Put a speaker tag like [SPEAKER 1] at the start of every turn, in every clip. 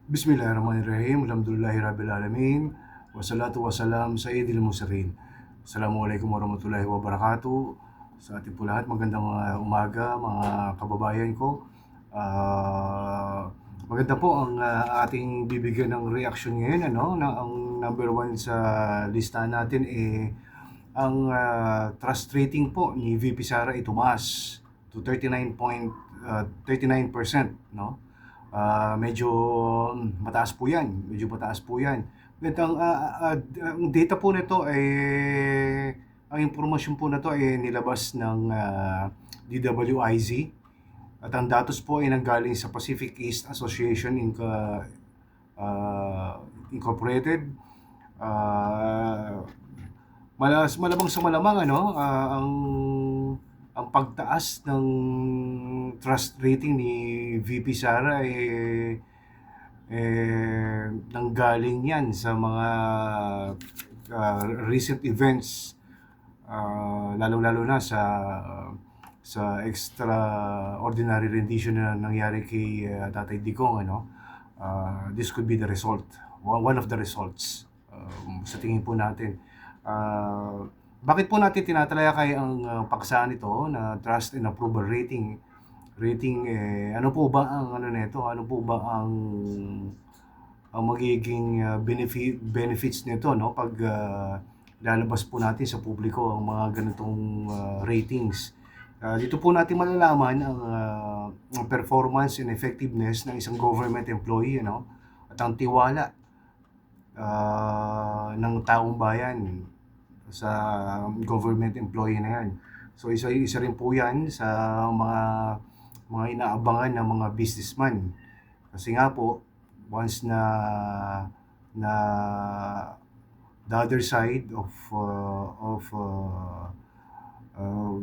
[SPEAKER 1] Bismillahirrahmanirrahim. Alhamdulillahi Rabbil Alamin. Wassalatu wassalam sa Idil Musarin. Assalamualaikum warahmatullahi wabarakatuh. Sa ating po lahat, magandang umaga mga kababayan ko. Maganda po ang ating bibigyan ng reaction ngayon. Ang number one sa listahan natin ang trust rating po ni VP Sara ay tumaas to 39%, no? Medyo mataas po 'yan, medyo mataas po 'yan. At ang data po nito ang impormasyon po na 'to ay nilabas ng DWIZ at ang datos po ay nanggaling sa Pacific East Association Incorporated. Malamang sa malamang ang pagtaas ng trust rating ni VP Sara nanggaling yan sa mga recent events, lalong-lalo na sa extraordinary rendition na nangyari kay Tatay Digong. This could be the result, one of the results sa tingin po natin. Bakit po natin tinatalakay ang paksaan ito na trust and approval rating? Ano po ba ang nito? Ano po ba ang magiging benefits nito, no, pag lalabas po natin sa publiko ang mga ganitong ratings? Dito po natin malalaman ang performance and effectiveness ng isang government employee, at ang tiwala ng taong bayan sa government employee na yan. So isa rin po yan sa mga inaabangan ng mga businessman. Kasi nga po, once na the other side of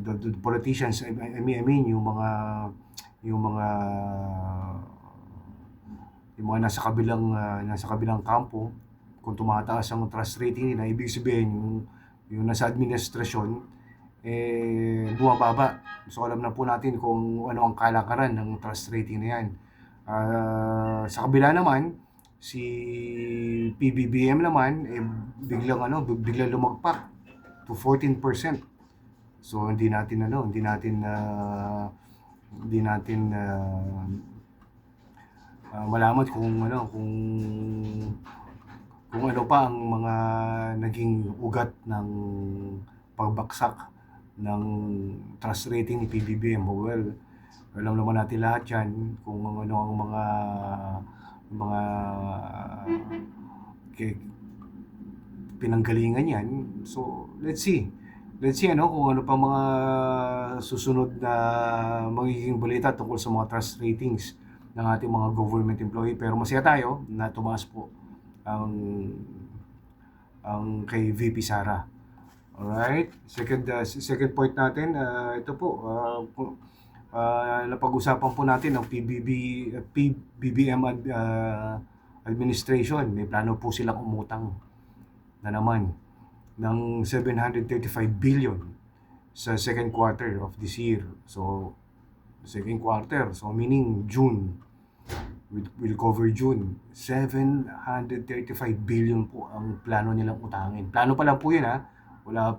[SPEAKER 1] the politicians, I mean yung mga nasa kabilang kampo, kung tumataas ang trust rating nila, ibig sabihin yung nasa administrasyon bumababa. So alam na po natin kung ano ang kalakaran ng trust rating na yan. Sa kabila naman, si PBBM naman biglang lumagpak to 14%. So hindi natin malaman kung ano pa ang mga naging ugat ng pagbaksak ng trust rating ni PBBM. Well, alam naman natin lahat yan kung ano ang mga pinanggalingan yan. So, let's see kung ano pa mga susunod na magiging balita tungkol sa mga trust ratings ng ating mga government employee. Pero masaya tayo na tumaas po ang kay VP Sara. Alright, second point natin, ito po, napag-usapan po natin ng PBBM administration. May plano po silang umutang na naman ng 735 billion sa second quarter of this year. So, second quarter, so meaning June, will cover June. 735 billion po ang plano nilang utangin. Plano pa lang po yun, ha. Wala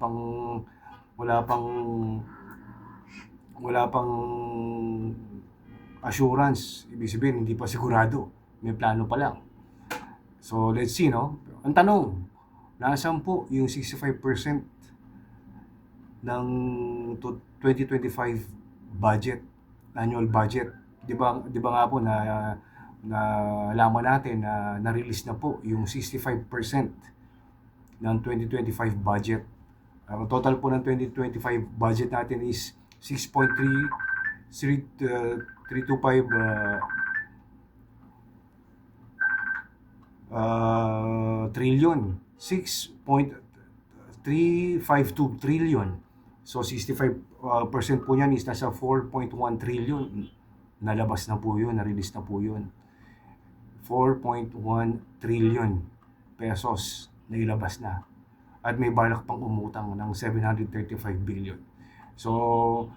[SPEAKER 1] pang assurance. Ibig sabihin, hindi pa sigurado. May plano pa lang. So, let's see, no? Ang tanong, nasaan po yung 65% ng 2025 budget, annual budget? Di ba nga po na alaman natin na na-release na po yung 65% ng 2025 budget. Ang total po ng 2025 budget natin is 6.325 trillion. 6.352 trillion. So 65% po niyan is nasa 4.1 trillion. Nalabas na po yun, na-release na po yun. 4.1 trillion pesos na ilabas na. At may balak pang umutang ng 735 billion. So,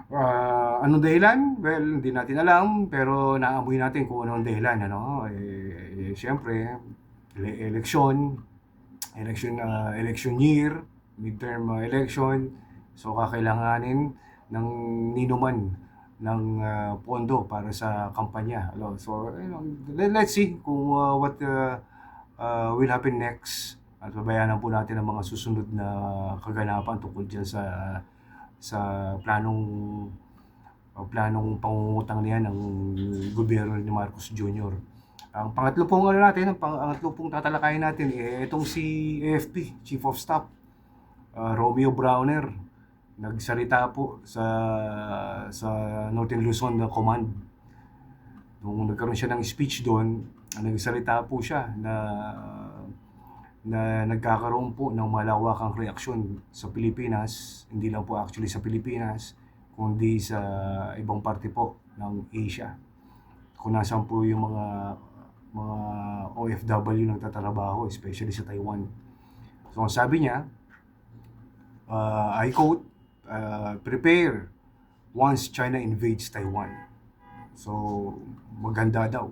[SPEAKER 1] Anong dahilan? Well, hindi natin alam, pero naamoy natin kung anong dahilan, ano? Siyempre, eleksyon, election year, midterm election, so kakailanganin ng ninuman ng pondo para sa kampanya. So, let's see kung what will happen next. At babayanan po natin ang mga susunod na kaganapan tungkol dyan sa planong pangungutang niyan ng gobyerno ni Marcos Jr. Ang pangatlo pong pangatlo pong tatalakayin natin itong si AFP Chief of Staff Romeo Browner. Nagsalita po sa Northern Luzon Command. Nung nagkaroon siya ng speech doon, nagsalita po siya na nagkakaroon po ng malawakang reaksyon sa Pilipinas, hindi lang po actually sa Pilipinas, kundi sa ibang parte po ng Asia. Kung nasaan po yung mga OFW nagtatrabaho, especially sa Taiwan. So ang sabi niya, I quote, prepare once China invades Taiwan. So maganda daw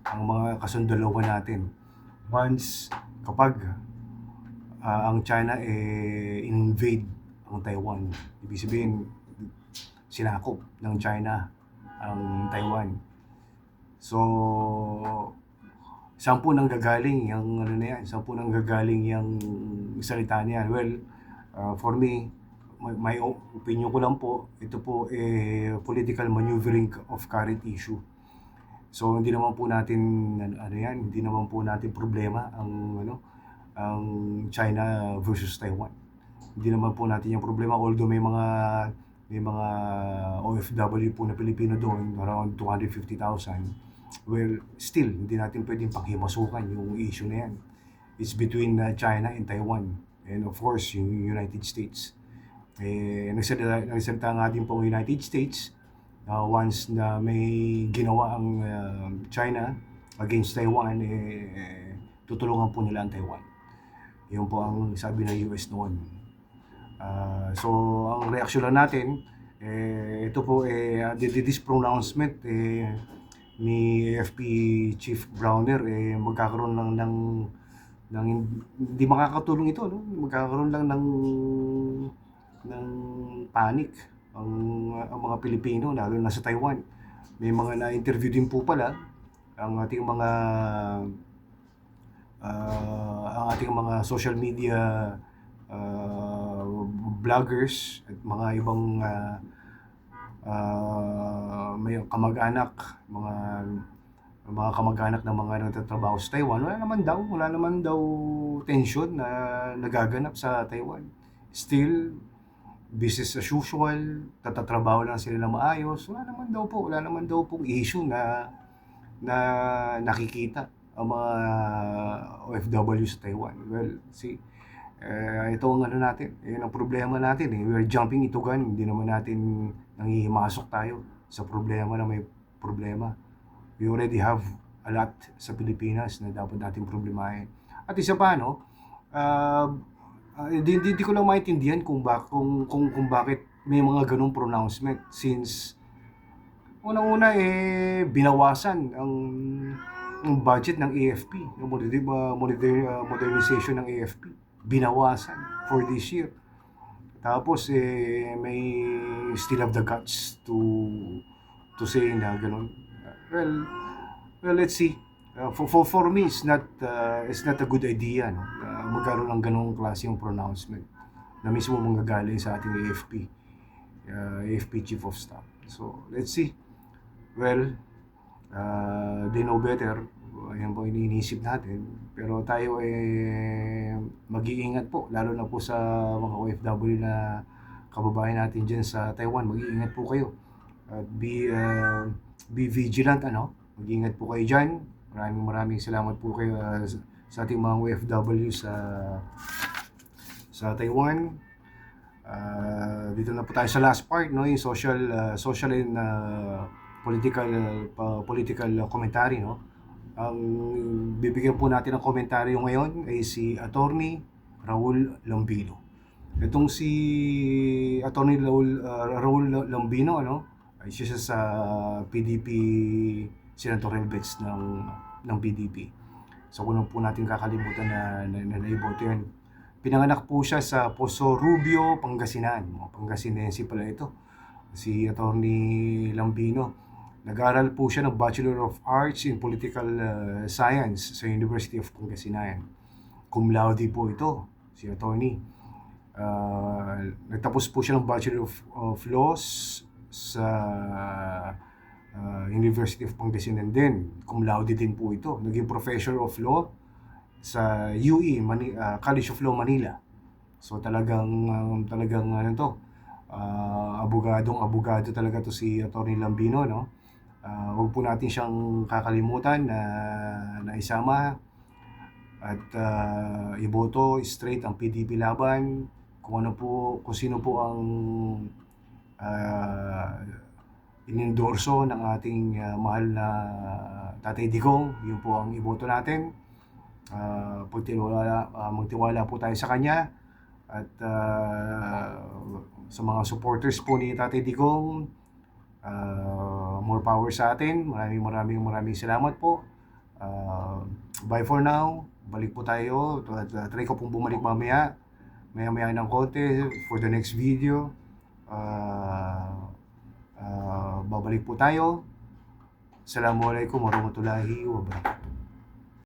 [SPEAKER 1] ang mga kasundalohan natin once kapag ang China invade ang Taiwan. Ibig sabihin, sinakop ng China ang Taiwan. So, saan po nanggagaling yung saan po nanggagaling yung salita niya? Well, for me, my opinion ko lang po, ito po political maneuvering of current issue. So hindi naman po natin hindi naman po natin problema ang China versus Taiwan. Hindi naman po natin yung problema, although may mga OFW po na Pilipino doon, around 250,000. Well, still hindi natin pwedeng paghimasukan yung issue na yan. It's between China and Taiwan, and of course yung United States. Nagsalita nga din po ang United States once na may ginawa ang China against Taiwan, tutulungan po nila ang Taiwan. Yun po ang sabi ng US noon. So ang reaksyon lang natin, ito po this pronouncement ni AFP Chief Browner, magkakaroon lang ng hindi makakatulong ito, no? Magkakaroon lang ng panic ang mga Pilipino, lalo na sa Taiwan. May mga na-interview din po pala ang ating mga social media vloggers at mga ibang may kamag-anak, mga kamag-anak ng mga nagtatrabaho sa Taiwan. Wala naman daw tension na nagaganap sa Taiwan. Still, business as usual, tatatrabaho lang sila na maayos. Wala naman daw pong issue na nakikita ang mga OFW sa Taiwan. Well, see, ito ang natin, yun ang problema natin. We're jumping into gun, hindi naman natin nangihimasok tayo sa problema na may problema. We already have a lot sa Pilipinas na dapat natin problemahin. At isa pa, hindi ko lang maintindihan kung bakit may mga ganung pronouncement, since unang-una binawasan ang budget ng AFP, yung modernization ng AFP, binawasan for this year. Tapos may still have the guts to say na ganun. Well, let's see. For me, it's not a good idea, no? Magkaroon ng ganung klaseng pronouncement na mismo manggagaling sa ating AFP Chief of Staff. So let's see. Well, they know better. Ayan po iniisip natin. Pero tayo mag-iingat po, lalo na po sa mga OFW na kababayan natin dyan sa Taiwan. Mag-iingat po kayo. At be vigilant, mag-iingat po kayo dyan. Maraming salamat po kayo sa ating mga OFW sa Taiwan. Dito na po tayo sa last part, no, yung social and political commentary, no. Ang bibigyan po natin ng komentaryo ngayon ay si Attorney Raul Lambino. Itong si Attorney Raul Lambino, ano, ay siya sa PDP senatorial batch ng PDP. So kung po natin kakalimutan na naiboto yun. Pinanganak po siya sa Poso Rubio, Pangasinan. Pangasinense pala ito. Si Attorney Lambino. Nag-aral po siya ng Bachelor of Arts in Political Science sa University of Pangasinan. Cum laude po ito, si Attorney. Nagtapos po siya ng Bachelor of Laws sa University of Pangasinan din. Cum laude din po ito. Naging Professor of Law sa UE, College of Law, Manila. So talagang ano to, abogado talaga to si Attorney Lambino, no? Huwag po natin siyang kakalimutan na isama at iboto straight ang PDP laban. Kung sino po ang inendorso ng ating mahal na Tatay Digong, yun po ang iboto natin. Magtiwala po tayo sa kanya at sa mga supporters po ni Tatay Digong, more power sa atin. Maraming salamat po. Bye for now. Balik po tayo. Try ko pong bumalik maya ng konti for the next video. Babalik po tayo. Assalamualaikum warahmatullahi wabarakatuh.